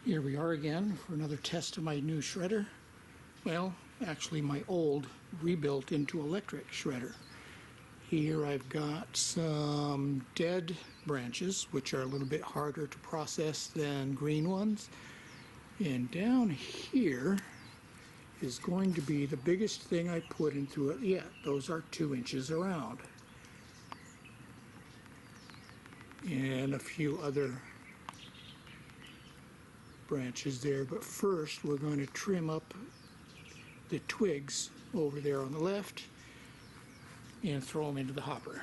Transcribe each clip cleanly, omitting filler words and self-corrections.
Here we are again for another test of my new shredder. Well, actually my old rebuilt into electric shredder. Here I've got some dead branches, which are a little bit harder to process than green ones. And down here is going to be the biggest thing I put into it yet. Those are 2 inches around. And a few other branches there, but first we're going to trim up the twigs over there on the left and throw them into the hopper.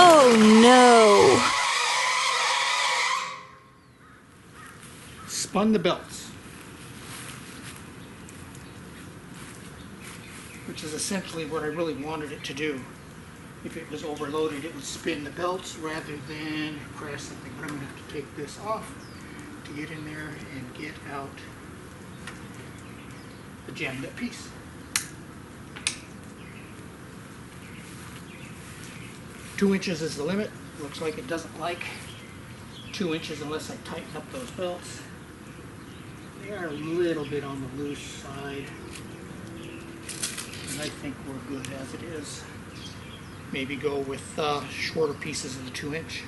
Oh no! Spun the belts, which is essentially what I really wanted it to do. If it was overloaded, it would spin the belts rather than crash something. But I'm going to have to take this off to get in there and get out the jammed up piece. Two inches is the limit. Looks like it doesn't like 2 inches unless I tighten up those belts. They are a little bit on the loose side, and I think we're good as it is. Maybe go with shorter pieces of the 2 inch.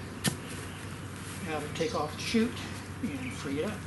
Now to take off the chute and free it up.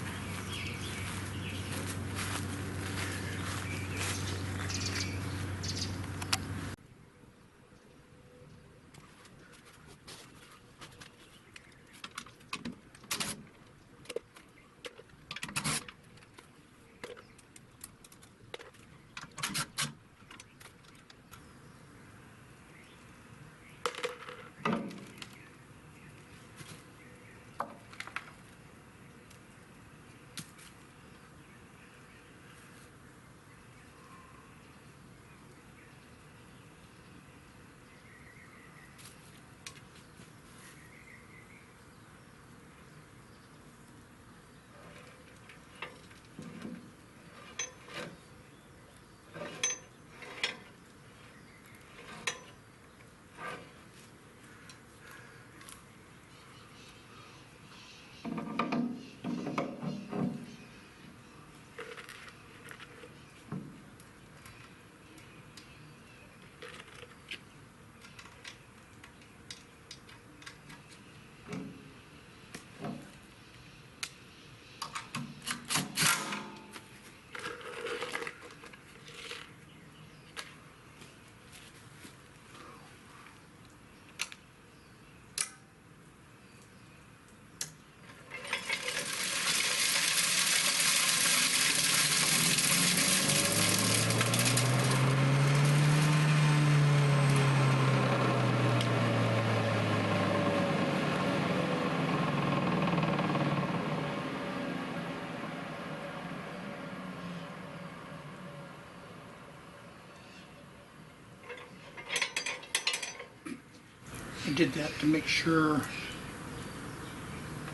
I did that to make sure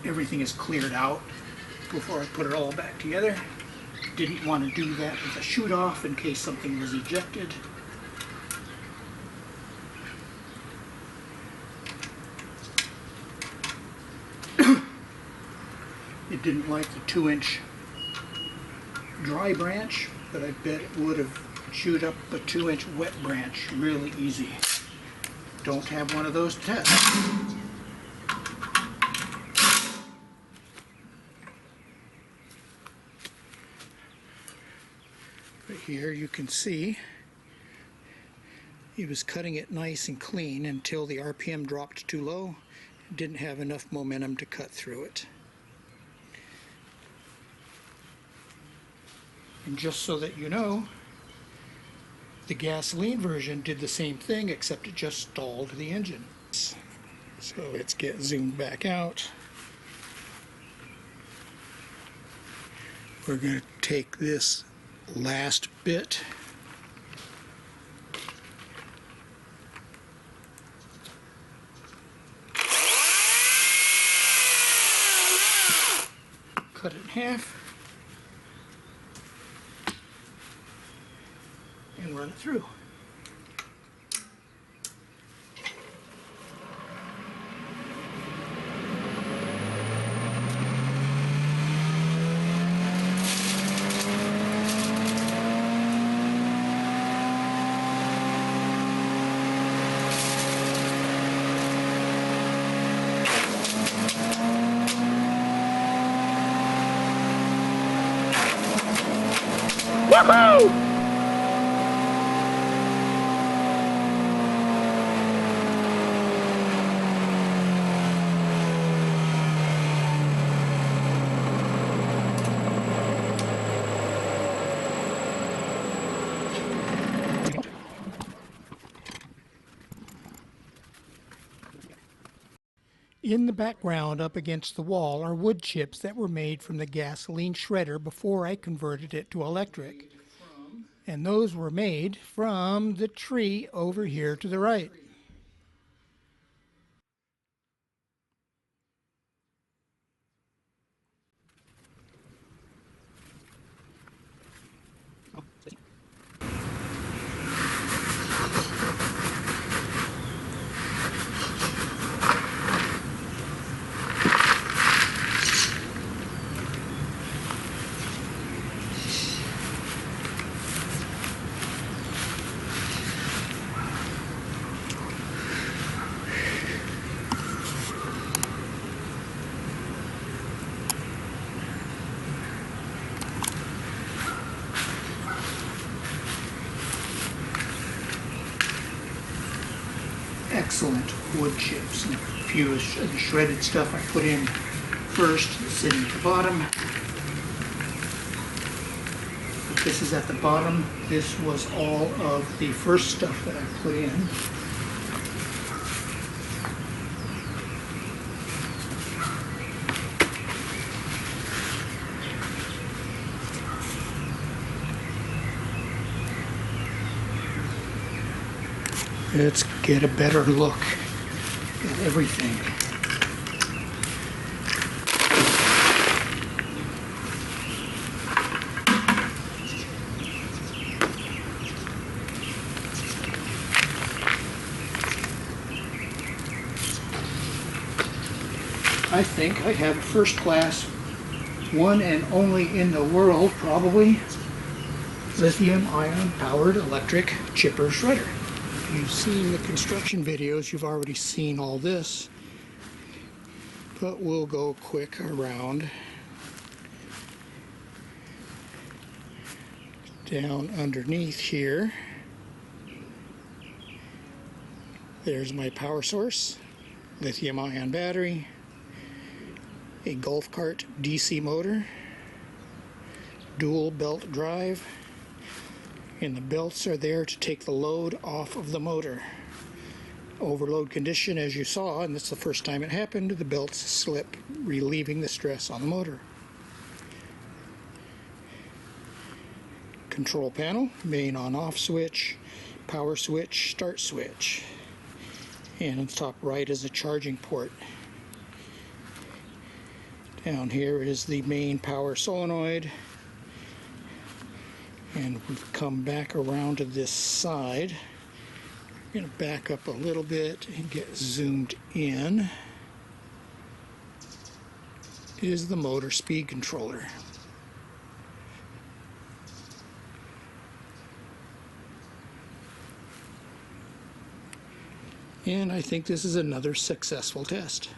everything is cleared out before I put it all back together. Didn't want to do that with a chute off in case something was ejected. It didn't like the 2 inch dry branch, but I bet it would have chewed up a 2 inch wet branch really easy. Don't have one of those tests. But here you can see he was cutting it nice and clean until the RPM dropped too low. Didn't have enough momentum to cut through it. And just so that you know, the gasoline version did the same thing, except it just stalled the engine. So let's get zoomed back out. We're going to take this last bit cut it in half and run it through. Woohoo! In the background up against the wall are wood chips that were made from the gasoline shredder before I converted it to electric. And those were made from the tree over here to the right. Excellent wood chips. And a few of the shredded stuff I put in first, sitting at the bottom. But this is at the bottom. This was all of the first stuff that I put in. Let's get a better look at everything. I think I have a first class, one and only in the world probably, lithium ion powered electric chipper shredder. If you've seen the construction videos, you've already seen all this, but we'll go quick around. Down underneath here, there's my power source, lithium ion battery, a golf cart DC motor, dual belt drive, and the belts are there to take the load off of the motor. Overload condition, as you saw, and that's the first time it happened, the belts slip, relieving the stress on the motor. Control panel, main on-off switch, power switch, start switch. And on the top right is a charging port. Down here is the main power solenoid. And we've come back around to this side. I'm going to back up a little bit and get zoomed in. Is the motor speed controller. And I think this is another successful test.